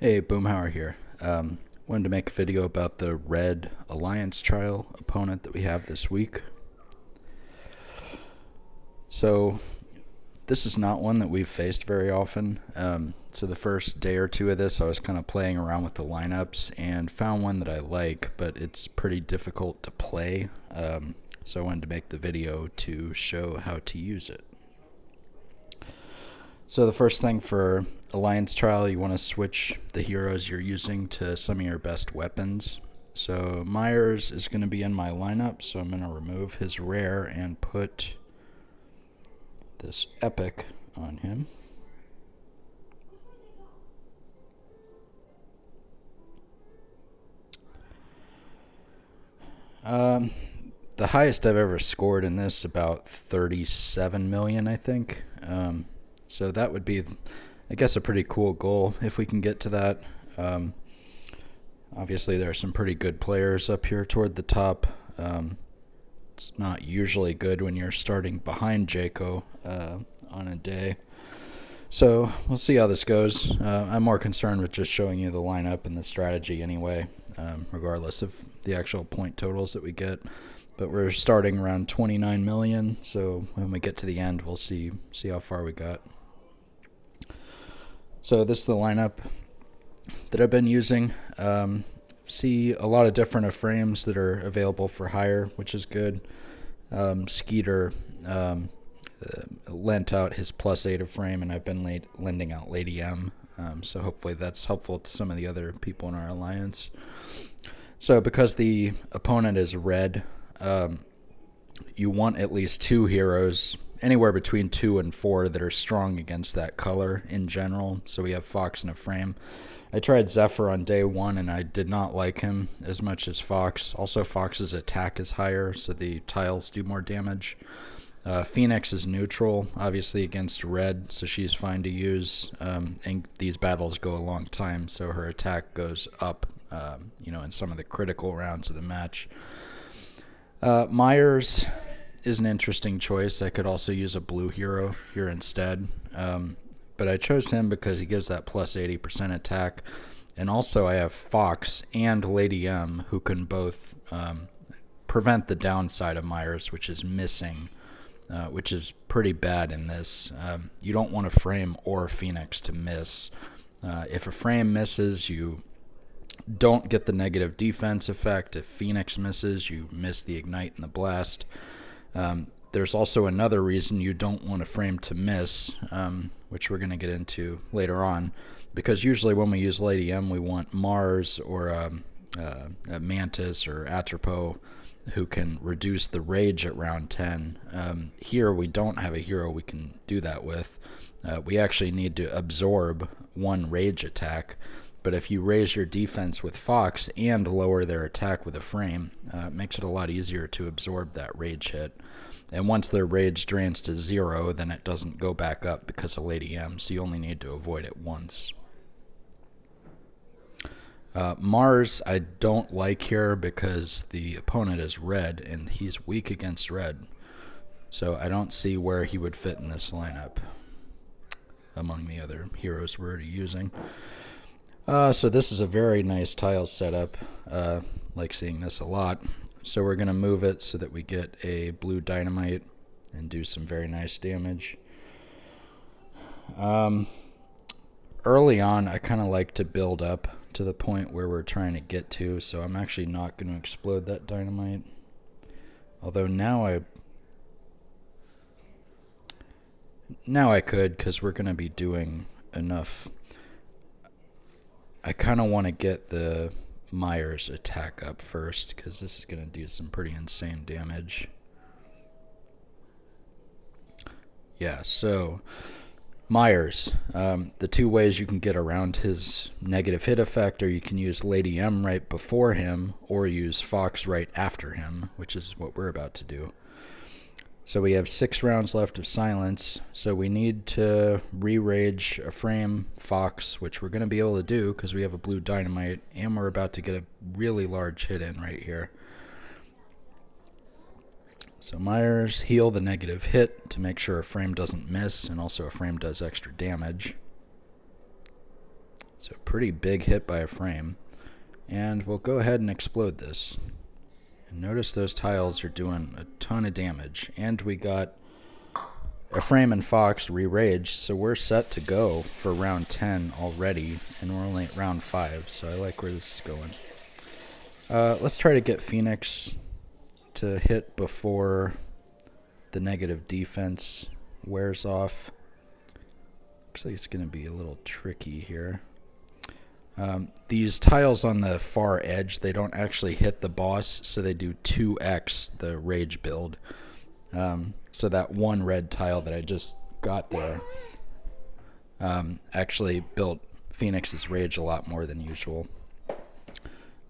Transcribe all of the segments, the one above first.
Hey, Boomhauer here. Wanted to make a video about the red alliance trial opponent that we have this week. So, this is not one that we've faced very often. So the first day or two of this, I was kind of playing around with the lineups and found one that I like, but it's pretty difficult to play. So I wanted to make the video to show how to use it. So the first thing for Alliance Trial, you want to switch the heroes you're using to some of your best weapons. So Myers is going to be in my lineup, so I'm going to remove his rare and put this epic on him. The highest I've ever scored in this, about 37 million, I think. So that would be, I guess, a pretty cool goal if we can get to that. Obviously, there are some pretty good players up here toward the top. It's not usually good when you're starting behind Jaco on a day. So we'll see how this goes. I'm more concerned with just showing you the lineup and the strategy anyway, regardless of the actual point totals that we get. But we're starting around 29 million, so when we get to the end, we'll see how far we got. So this is the lineup that I've been using. See a lot of different frames that are available for hire, which is good. Skeeter lent out his +8 frame, and I've been lending out Lady M. So hopefully that's helpful to some of the other people in our alliance. So because the opponent is red, you want at least 2 heroes, anywhere between 2 and 4, that are strong against that color in general. So we have Fox in a frame. I tried Zephyr on day 1, and I did not like him as much as Fox. Also, Fox's attack is higher, so the tiles do more damage. Phoenix is neutral, obviously, against red, so she's fine to use. And these battles go a long time, so her attack goes up, in some of the critical rounds of the match. Myers is an interesting choice. I could also use a blue hero here instead. But I chose him because he gives that +80% attack. And also I have Fox and Lady M, who can both prevent the downside of Myers, which is missing, which is pretty bad in this. You don't want a frame or Phoenix to miss. If a frame misses, you don't get the negative defense effect. If Phoenix misses, you miss the ignite and the blast. There's also another reason you don't want a frame to miss, which we're going to get into later on, because usually when we use Lady M, we want Mars or a Mantis or Atropos who can reduce the rage at round 10. Here we don't have a hero we can do that with. We actually need to absorb 1 rage attack. But if you raise your defense with Fox and lower their attack with a frame, it makes it a lot easier to absorb that rage hit. And once their rage drains to 0, then it doesn't go back up because of Lady M, so you only need to avoid it once. Mars I don't like here because the opponent is red, and he's weak against red. So I don't see where he would fit in this lineup among the other heroes we're already using. So this is a very nice tile setup. Like seeing this a lot. So we're going to move it so that we get a blue dynamite and do some very nice damage. Early on, I kind of like to build up to the point where we're trying to get to, so I'm actually not going to explode that dynamite. Although now I could, because we're going to be doing enough. I kind of want to get the Myers attack up first, because this is going to do some pretty insane damage. Yeah, so Myers, the 2 ways you can get around his negative hit effect are you can use Lady M right before him or use Fox right after him, which is what we're about to do. So we have 6 rounds left of silence, so we need to re-rage a frame Fox, which we're going to be able to do because we have a blue dynamite, and we're about to get a really large hit in right here. So Myers, heal the negative hit to make sure a frame doesn't miss, and also a frame does extra damage. So pretty big hit by a frame. And we'll go ahead and explode this. And notice those tiles are doing a ton of damage. And we got a frame and Fox re-raged, so we're set to go for round 10 already, and we're only at round 5, so I like where this is going. Let's try to get Phoenix to hit before the negative defense wears off. Looks like it's going to be a little tricky here. These tiles on the far edge, they don't actually hit the boss, so they do 2x the rage build. So that one red tile that I just got there actually built Phoenix's rage a lot more than usual.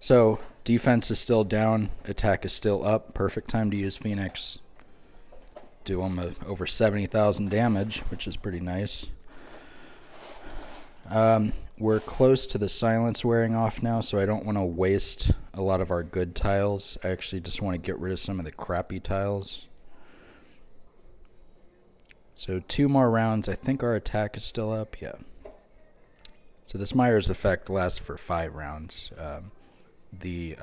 So defense is still down, attack is still up. Perfect time to use Phoenix. Do him over 70,000 damage, which is pretty nice. We're close to the silence wearing off now, so I don't want to waste a lot of our good tiles. I actually just want to get rid of some of the crappy tiles. So 2 more rounds. I think our attack is still up. Yeah. So this Myers effect lasts for 5 rounds. The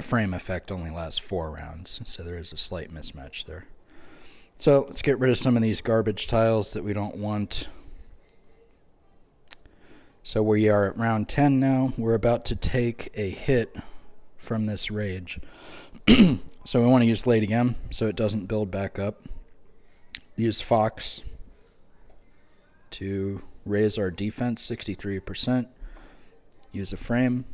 frame effect only lasts 4 rounds, so there is a slight mismatch there. So let's get rid of some of these garbage tiles that we don't want. So we are at round 10 now. We're about to take a hit from this rage. So we want to use Lady M so it doesn't build back up. Use Fox to raise our defense 63%. Use a frame,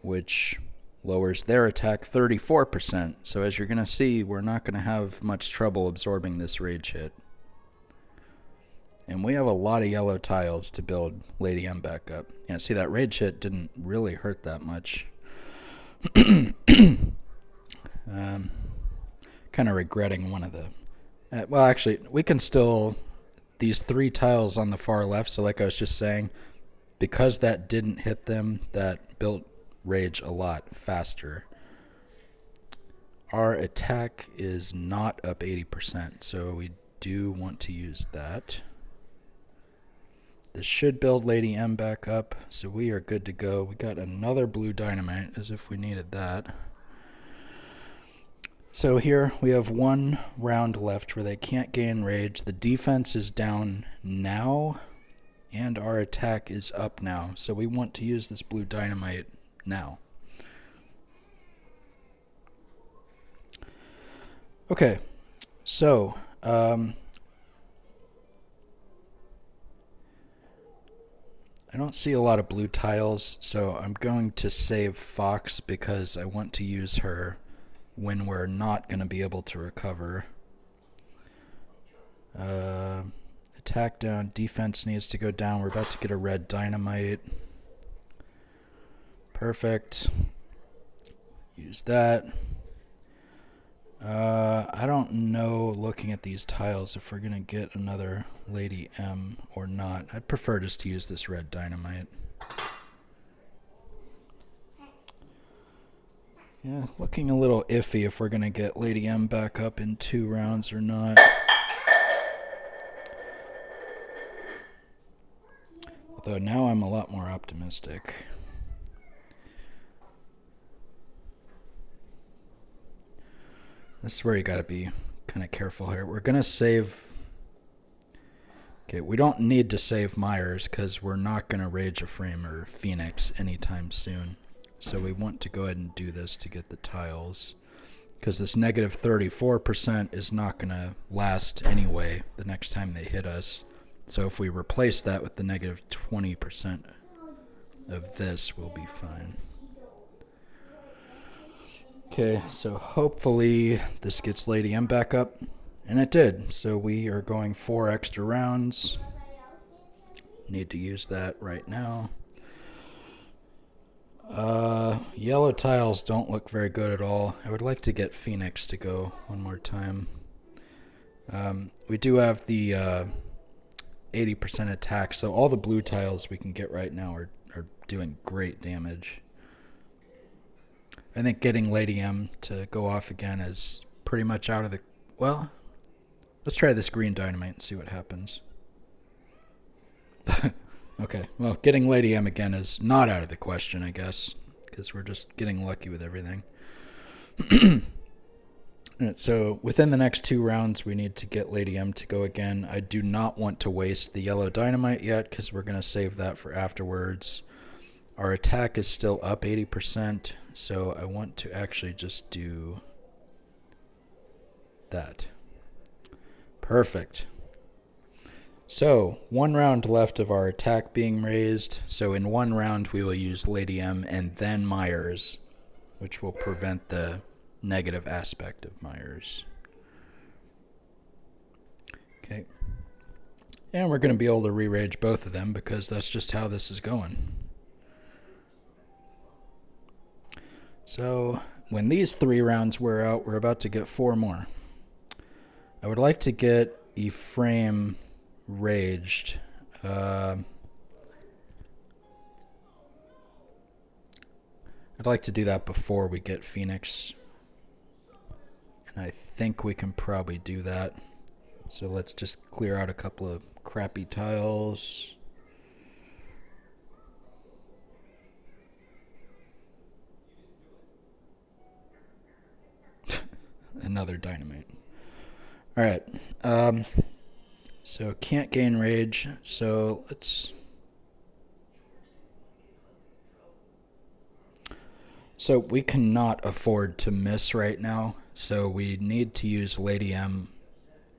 which lowers their attack 34%. So as you're going to see, we're not going to have much trouble absorbing this rage hit. And we have a lot of yellow tiles to build Lady M back up. Yeah, see, that rage hit didn't really hurt that much. Kind of regretting one of the... well, actually, we can still... These 3 tiles on the far left, so like I was just saying, because that didn't hit them, that built rage a lot faster. Our attack is not up 80%, so we do want to use that. This should build Lady M back up, so we are good to go. We got another blue dynamite, as if we needed that. So here we have 1 round left where they can't gain rage. The defense is down now, and our attack is up now. So we want to use this blue dynamite now. Okay, so I don't see a lot of blue tiles, so I'm going to save Fox because I want to use her when we're not going to be able to recover. Attack down, defense needs to go down. We're about to get a red dynamite. Perfect. Use that. I don't know, looking at these tiles, if we're going to get another Lady M or not. I'd prefer just to use this red dynamite. Yeah, looking a little iffy if we're going to get Lady M back up in 2 rounds or not. Although now I'm a lot more optimistic. This is where you got to be kind of careful here. We're going to save... Okay, we don't need to save Myers because we're not going to rage a frame or Phoenix anytime soon. So we want to go ahead and do this to get the tiles. Because this negative 34% is not going to last anyway the next time they hit us. So if we replace that with the negative 20% of this, we'll be fine. Okay, so hopefully this gets Lady M back up. And it did. So we are going 4 extra rounds. Need to use that right now. Yellow tiles don't look very good at all. I would like to get Phoenix to go one more time. We do have the 80% attack, so all the blue tiles we can get right now are doing great damage. I think getting Lady M to go off again is pretty much out of the... Well, let's try this green dynamite and see what happens. Okay, well, getting Lady M again is not out of the question, I guess, because we're just getting lucky with everything. Alright, so within the next 2 rounds, we need to get Lady M to go again. I do not want to waste the yellow dynamite yet, because we're going to save that for afterwards. Our attack is still up 80%, so I want to actually just do that. Perfect. So, 1 round left of our attack being raised. So in 1 round, we will use Lady M and then Myers, which will prevent the negative aspect of Myers. Okay. And we're going to be able to re-rage both of them because that's just how this is going. So when these 3 rounds wear out, we're about to get 4 more. I would like to get Ephraim raged. I'd like to do that before we get Phoenix. And I think we can probably do that. So let's just clear out a couple of crappy tiles. Another dynamite. Alright. So can't gain rage. So let's... So we cannot afford to miss right now. So we need to use Lady M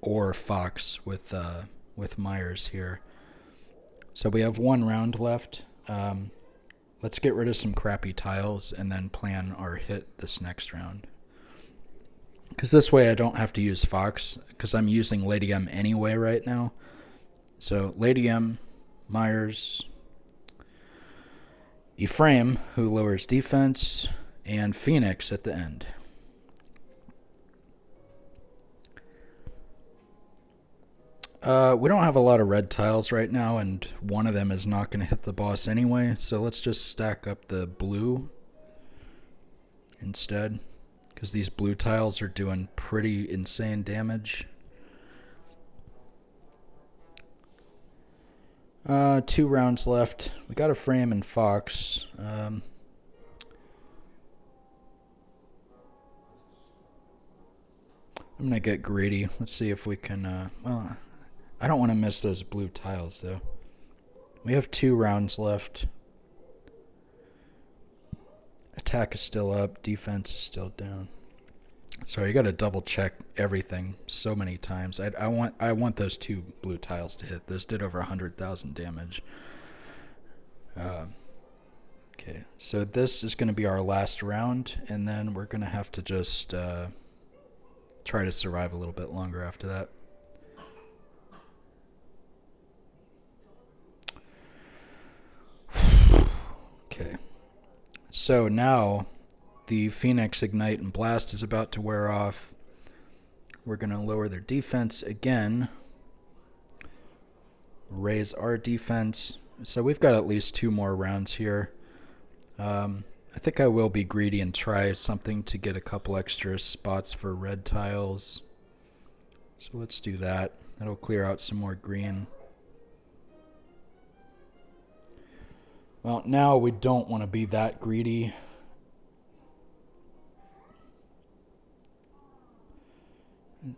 or Fox with Myers here. So we have 1 round left. Let's get rid of some crappy tiles and then plan our hit this next round. Because this way I don't have to use Fox, because I'm using Lady M anyway right now. So Lady M, Myers, Ephraim, who lowers defense, and Phoenix at the end. We don't have a lot of red tiles right now, and one of them is not going to hit the boss anyway, so let's just stack up the blue instead, because these blue tiles are doing pretty insane damage. 2 rounds left. We got Ephraim and Fox. I'm going to get greedy. Let's see if we can... well, I don't want to miss those blue tiles, though. We have 2 rounds left. Attack is still up. Defense is still down. So you got to double check everything so many times. I want those 2 blue tiles to hit. This did over 100,000 damage. Okay, so this is going to be our last round, and then we're going to have to just try to survive a little bit longer after that. Okay, so now the Phoenix Ignite and Blast is about to wear off. We're going to lower their defense again. Raise our defense. So we've got at least 2 more rounds here. I think I will be greedy and try something to get a couple extra spots for red tiles. So let's do that. That'll clear out some more green. Well, now we don't want to be that greedy.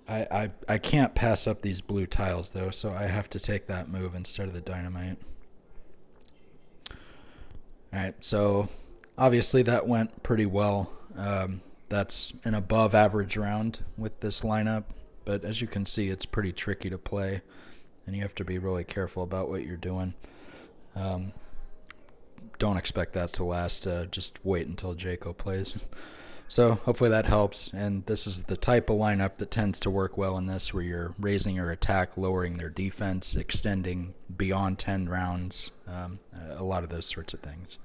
I can't pass up these blue tiles, though, so I have to take that move instead of the dynamite. Alright, so obviously that went pretty well. That's an above average round with this lineup, but as you can see, it's pretty tricky to play, and you have to be really careful about what you're doing. Don't expect that to last. Just wait until Jaco plays. So hopefully that helps, and this is the type of lineup that tends to work well in this, where you're raising your attack, lowering their defense, extending beyond 10 rounds, a lot of those sorts of things.